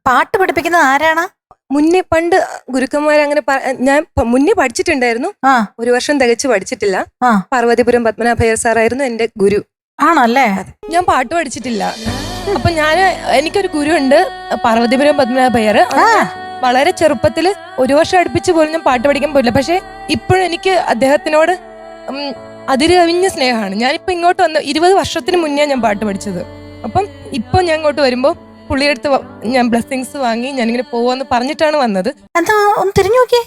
പാട്ട് പഠിപ്പിക്കുന്നത് ആരാണ്? മുന്നേ പണ്ട് ഗുരുക്കന്മാർ അങ്ങനെ ഞാൻ മുന്നേ പഠിച്ചിട്ടുണ്ടായിരുന്നു. 1 വർഷം തികച്ചു പഠിച്ചിട്ടില്ല. പാർവതിപുരം പത്മനാഭയ്യർ സാറായിരുന്നു എന്റെ ഗുരു. ആണല്ലേ? ഞാൻ പാട്ട് പഠിച്ചിട്ടില്ല. അപ്പൊ എനിക്കൊരു ഗുരു ഉണ്ട്, പാർവതിപുരം പത്മനാഭയ്യർ. വളരെ ചെറുപ്പത്തില് 1 വർഷം അടുപ്പിച്ച് പോലും ഞാൻ പാട്ട് പഠിക്കാൻ പോയില്ല. പക്ഷെ ഇപ്പോഴും എനിക്ക് അദ്ദേഹത്തിനോട് അതിരുകവിഞ്ഞ സ്നേഹമാണ്. ഞാനിപ്പോ ഇങ്ങോട്ട് വന്ന് 20 വർഷത്തിന് മുന്നേ ഞാൻ പാട്ട് പഠിച്ചത്. അപ്പം ഇപ്പൊ ഞാൻ ഇങ്ങോട്ട് വരുമ്പോ പുള്ളിയെടുത്ത് ഞാൻ ബ്ലെസ്സിങ്സ് വാങ്ങി ഞാനിങ്ങനെ പോവാന്ന് പറഞ്ഞിട്ടാണ് വന്നത്. എന്താ ഒന്ന് തിരിഞ്ഞു നോക്കിയേ.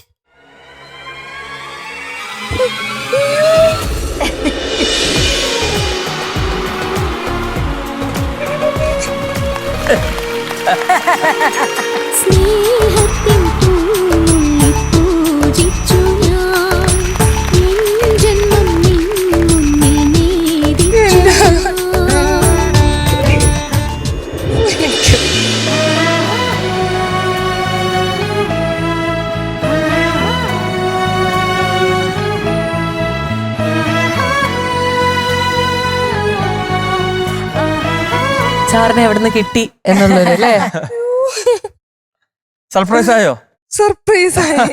സ്നേഹത്തിൻ പൂമുല്ലി പൂജിച്ചു ഞാൻ, എൻ ജന്മം നിൻ മുന്നിൽ നേദിച്ചു ഞാൻ. സാറിനെ എവിടുന്ന് കിട്ടി എന്നുള്ളത് അല്ലേ? സർപ്രൈസ് ആയോ? സർപ്രൈസ് ആയി.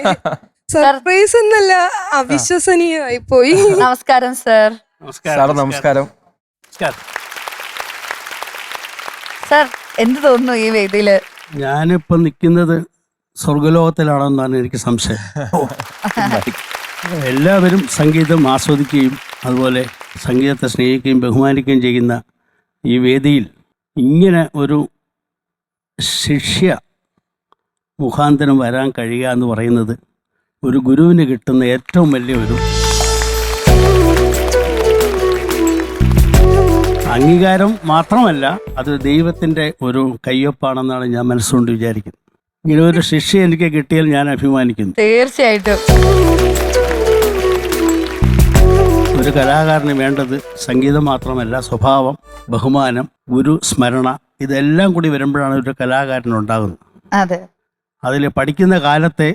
സർപ്രൈസ് എന്നല്ല, അവിശ്വസനീയമായി പോയി. നമസ്കാരം സർ. സാർ നമസ്കാരം. സർ എന്ത് തോന്നുന്നു ഈ വേദിയില്? ഞാനിപ്പോ നിൽക്കുന്നത് സ്വർഗലോകത്തിലാണെന്നാണ് എനിക്ക് സംശയം. എല്ലാവരും സംഗീതം ആസ്വദിക്കുകയും അതുപോലെ സംഗീതത്തെ സ്നേഹിക്കുകയും ബഹുമാനിക്കുകയും ചെയ്യുന്ന ഈ വേദിയിൽ ഇങ്ങനെ ഒരു ശിഷ്യ മുഖാന്തരം വരാൻ കഴിയുക എന്ന് പറയുന്നത് ഒരു ഗുരുവിന് കിട്ടുന്ന ഏറ്റവും വലിയൊരു അംഗീകാരം മാത്രമല്ല, അത് ദൈവത്തിൻ്റെ ഒരു കയ്യൊപ്പാണെന്നാണ് ഞാൻ മനസ്സുകൊണ്ട് വിചാരിക്കുന്നത്. ഇങ്ങനെ ഒരു ശിഷ്യ എനിക്ക് കിട്ടിയാൽ ഞാൻ അഭിമാനിക്കുന്നു. തീർച്ചയായിട്ടും ഒരു കലാകാരന് വേണ്ടത് സംഗീതം മാത്രമല്ല, സ്വഭാവം, ബഹുമാനം, ഗുരു സ്മരണ, ഇതെല്ലാം കൂടി വരുമ്പോഴാണ് ഒരു കലാകാരനുണ്ടാകുന്നത്. അതെ. അതിൽ പഠിക്കുന്ന കാലത്തെ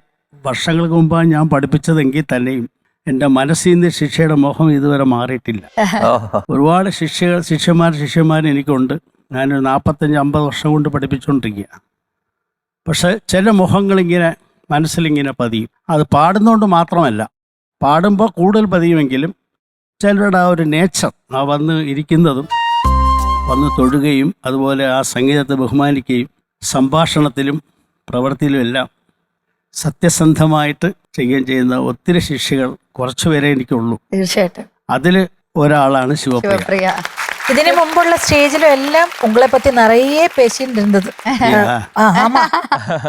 വർഷങ്ങൾക്ക് മുമ്പാണ് ഞാൻ പഠിപ്പിച്ചതെങ്കിൽ തന്നെയും എൻ്റെ മനസ്സിൽ നിന്ന് ശിക്ഷയുടെ മോഹം ഇതുവരെ മാറിയിട്ടില്ല. ഒരുപാട് ശിഷ്യന്മാർ എനിക്കുണ്ട്. ഞാനൊരു 45-50 വർഷം കൊണ്ട് പഠിപ്പിച്ചുകൊണ്ടിരിക്കുക. പക്ഷെ ചില മുഖങ്ങളിങ്ങനെ മനസ്സിലിങ്ങനെ പതിയും. അത് പാടുന്നതുകൊണ്ട് മാത്രമല്ല, പാടുമ്പോൾ കൂടുതൽ പതിയുമെങ്കിലും ചിലരുടെ ആ ഒരു നേച്ചർ, ആ വന്ന് ഇരിക്കുന്നതും വന്ന് തൊഴുകയും അതുപോലെ ആ സംഗീതത്തെ ബഹുമാനിക്കുകയും സംഭാഷണത്തിലും പ്രവൃത്തിയിലും എല്ലാം സത്യസന്ധമായിട്ട് ചെയ്യുന്ന ഒത്തിരി ശിഷ്യകൾ കുറച്ചുപേരെ എനിക്കുള്ളൂ. തീർച്ചയായിട്ടും അതിൽ ഒരാളാണ് ശിവപ്രിയ. ഇതിനു മുമ്പുള്ള സ്റ്റേജിലും എല്ലാം ഉങ്ങളെ പറ്റി നിറയെ പേശിണ്ടിരുന്നത്.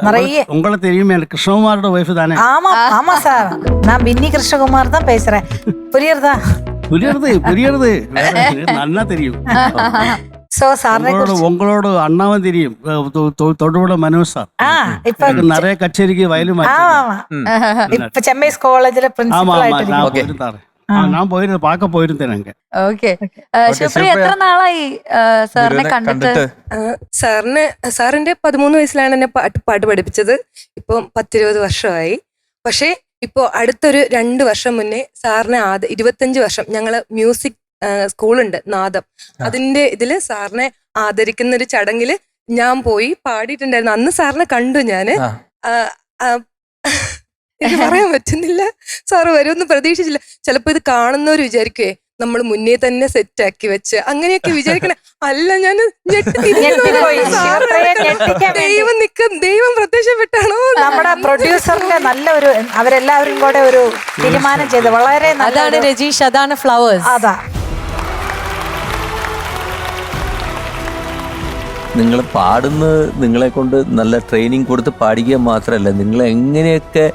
നിറയെ ഉങ്ങളെ தெரியுமே, കൃഷ്ണകുമാരുടെ വൈഫ് താനേ. ஆமா ஆமா சார், நான் வின்னி கிருஷ்ணகுமார் தான் பேசுறேன். புரியுறதா? புரியுறது நல்லா தெரியும். சோ சாറിനെ உங்களோட அண்ணாவும் தெரியும், தொடுபுழ മനോജ് സാർ. ഇപ്പൊ നിറയെ കച്ചേരിക്ക് വയലും ഇപ്പൊ ചെമ്മൈസ് കോളേജിലെ പ്രിൻസിപ്പൽ ആയിട്ട് ഞാൻ പോയിരുന്നു, പാക്ക പോയിരുന്നേനെ. ഓക്കെ. ശിവപ്രിയ എത്ര നാളായി സാറിനെ കണ്ടിട്ട്? സാറിന്റെ 13 വയസ്സിലാണ് എന്നെ പാട്ട് പഠിപ്പിച്ചത്. ഇപ്പൊ 10-20 വർഷമായി. പക്ഷെ ഇപ്പോ അടുത്തൊരു 2 വർഷം മുന്നേ സാറിനെ 25 വർഷം ഞങ്ങള് മ്യൂസിക് സ്കൂളുണ്ട്, നാദം, അതിന്റെ ഇതില് സാറിനെ ആദരിക്കുന്ന ഒരു ചടങ്ങില് ഞാൻ പോയി പാടിയിട്ടുണ്ടായിരുന്നു. അന്ന് സാറിനെ കണ്ടു ഞാന്. എനിക്ക് പറയാൻ പറ്റുന്നില്ല, സാറ് വരുമെന്ന് പ്രതീക്ഷിച്ചില്ല. ചിലപ്പോ ഇത് കാണുന്നവര് വിചാരിക്കുവേ നമ്മൾ മുന്നേ തന്നെ സെറ്റ് ആക്കി വെച്ച് അങ്ങനെയൊക്കെ വിചാരിക്കണേ. അല്ല, ഞാൻ ദൈവം പ്രത്യക്ഷപ്പെട്ടാണോ? നമ്മുടെ പ്രൊഡ്യൂസറിന്റെ നല്ലൊരു, അവരെല്ലാവരും കൂടെ ഒരു തീരുമാനം ചെയ്ത് വളരെ നല്ലതാണ്. രജീഷ്, അതാണ് ഫ്ലവേഴ്സ്. അതാ നിങ്ങൾ പാടുന്നത് നിങ്ങളെ കൊണ്ട് നല്ല ട്രെയിനിങ് കൊടുത്ത് പാടിക്കുക മാത്രമല്ല, നിങ്ങൾ എങ്ങനെയൊക്കെ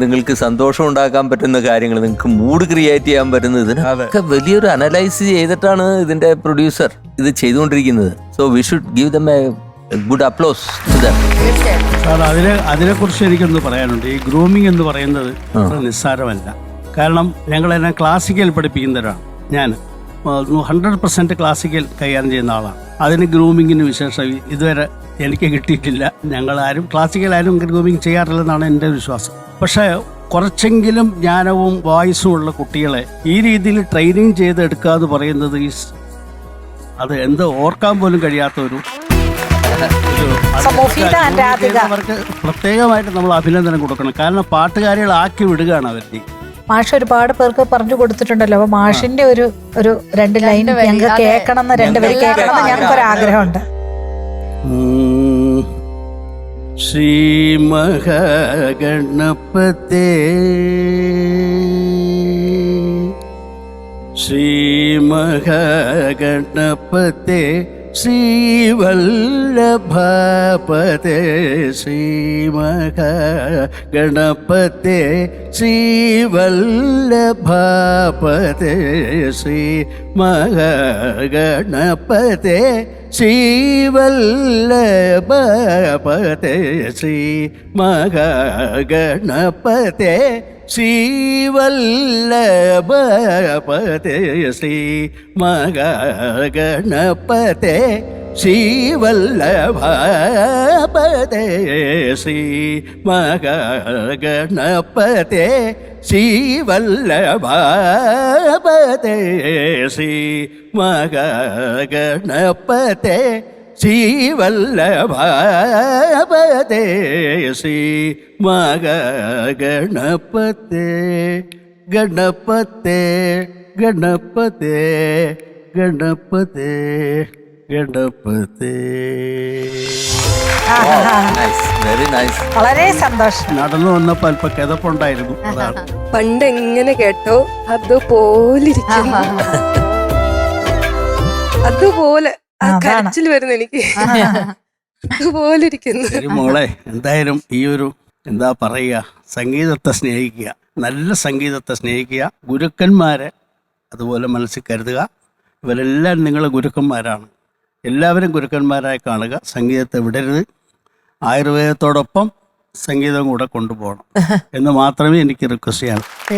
നിങ്ങൾക്ക് സന്തോഷം ഉണ്ടാക്കാൻ പറ്റുന്ന കാര്യങ്ങൾ, നിങ്ങൾക്ക് മൂഡ് ക്രിയേറ്റ് ചെയ്യാൻ പറ്റുന്ന, ഇതിനൊക്കെ വലിയൊരു അനലൈസ് ചെയ്തിട്ടാണ് ഇതിന്റെ പ്രൊഡ്യൂസർ ഇത് ചെയ്തുകൊണ്ടിരിക്കുന്നത്. So we should give them a good applause to them. Sir, അതിനെക്കുറിച്ച് എനിക്കൊന്ന് പറയാനുണ്ട്. ഈ ഗ്രൂമിങ് എന്ന് പറയുന്നത് നിസ്സാരമല്ല. കാരണം ഞങ്ങളെല്ലാം ക്ലാസിക്കൽ പഠിപ്പിക്കുന്നവരാണ്. ഞാൻ 100% ക്ലാസിക്കൽ കൈകാര്യം ചെയ്യുന്ന ആളാണ്. അതിന് ഗ്രൂമിങ്ങിന് വിശേഷം ഇതുവരെ എനിക്ക് കിട്ടിയിട്ടില്ല. ഞങ്ങളാരും ക്ലാസിക്കലാരും ഗ്രൂമിങ് ചെയ്യാറില്ലെന്നാണ് എൻ്റെ വിശ്വാസം. പക്ഷേ കുറച്ചെങ്കിലും ജ്ഞാനവും വോയിസും ഉള്ള കുട്ടികളെ ഈ രീതിയിൽ ട്രെയിനിങ് ചെയ്തെടുക്കുക എന്ന് പറയുന്നത് അത് എന്ത് ഓർക്കാൻ പോലും കഴിയാത്ത ഒരു മുഫീദ and രാധിക. അവർക്ക് പ്രത്യേകമായിട്ട് നമ്മൾ അഭിനന്ദനം കൊടുക്കണം. കാരണം പാട്ടുകാരികളാക്കി വിടുകയാണ് അവരുടെ. മാഷ് ഒരുപാട് പേർക്ക് പറഞ്ഞു കൊടുത്തിട്ടുണ്ടല്ലോ. അപ്പൊ മാഷിന്റെ ഒരു 2 ലൈൻ ഞങ്ങൾക്ക് കേൾക്കണം എന്ന്, 2 വരി കേൾക്കണം എന്ന് ഞങ്ങൾക്കൊരു ആഗ്രഹമുണ്ട്. ശ്രീ മഹാഗണപതേ ശ്രീ മഹാഗണപതേ ശ്രീവല്ലഭപതേ ശ്രീ മഹാഗണപതേ ശ്രീവല്ലഭപതേ ശ്രീ മഹാഗണപതേ ശ്രീവല്ലഭപതേ ശ്രീ മഹാഗണപതേ ശ്രീവല്ലഭപതേ ശ്രീ മഹാഗണപതേ ശ്രീവല്ലഭപതേ ശ്രീ മഹാഗണപതേ ശ്രീവല്ലഭപതേ ശ്രീ മഹാഗണപതേ ശ്രീവല്ലഭപതേ ശ്രീ മഹാഗണപതേ ഗണപതേ ഗണപതേ ഗണപതേ ഗണപതേ. Very nice. വളരെ സന്തോഷം. നടന്നു വന്നപ്പോ അല്പ കിതപ്പുണ്ടായിരുന്നു. അതാണ്. പണ്ട് എങ്ങനെ കേട്ടോ അതുപോലിരിക്കുന്നു. അതുപോലെ കരച്ചിൽ വരുന്നു എനിക്ക്. അതുപോലെ ഇരിക്കുന്നു. ശരി മോളെ, എന്തായാലും ഈ ഒരു എന്താ പറയുക, സംഗീതത്തെ സ്നേഹിക്കുക, നല്ല സംഗീതത്തെ സ്നേഹിക്കുക, ഗുരുക്കന്മാരെ അതുപോലെ മനസ്സിൽ കരുതുക. ഇവരെല്ലാം നിങ്ങളെ ഗുരുക്കന്മാരാണ്. എല്ലാവരും ഗുരുക്കന്മാരായി കാണുക. സംഗീതത്തെ വിടരുത്. ആയുർവേദത്തോടൊപ്പം സംഗീതം കൂടെ കൊണ്ടുപോകണം എന്ന് മാത്രമേ എനിക്ക് റിക്വസ്റ്റ് ചെയ്യാൻ.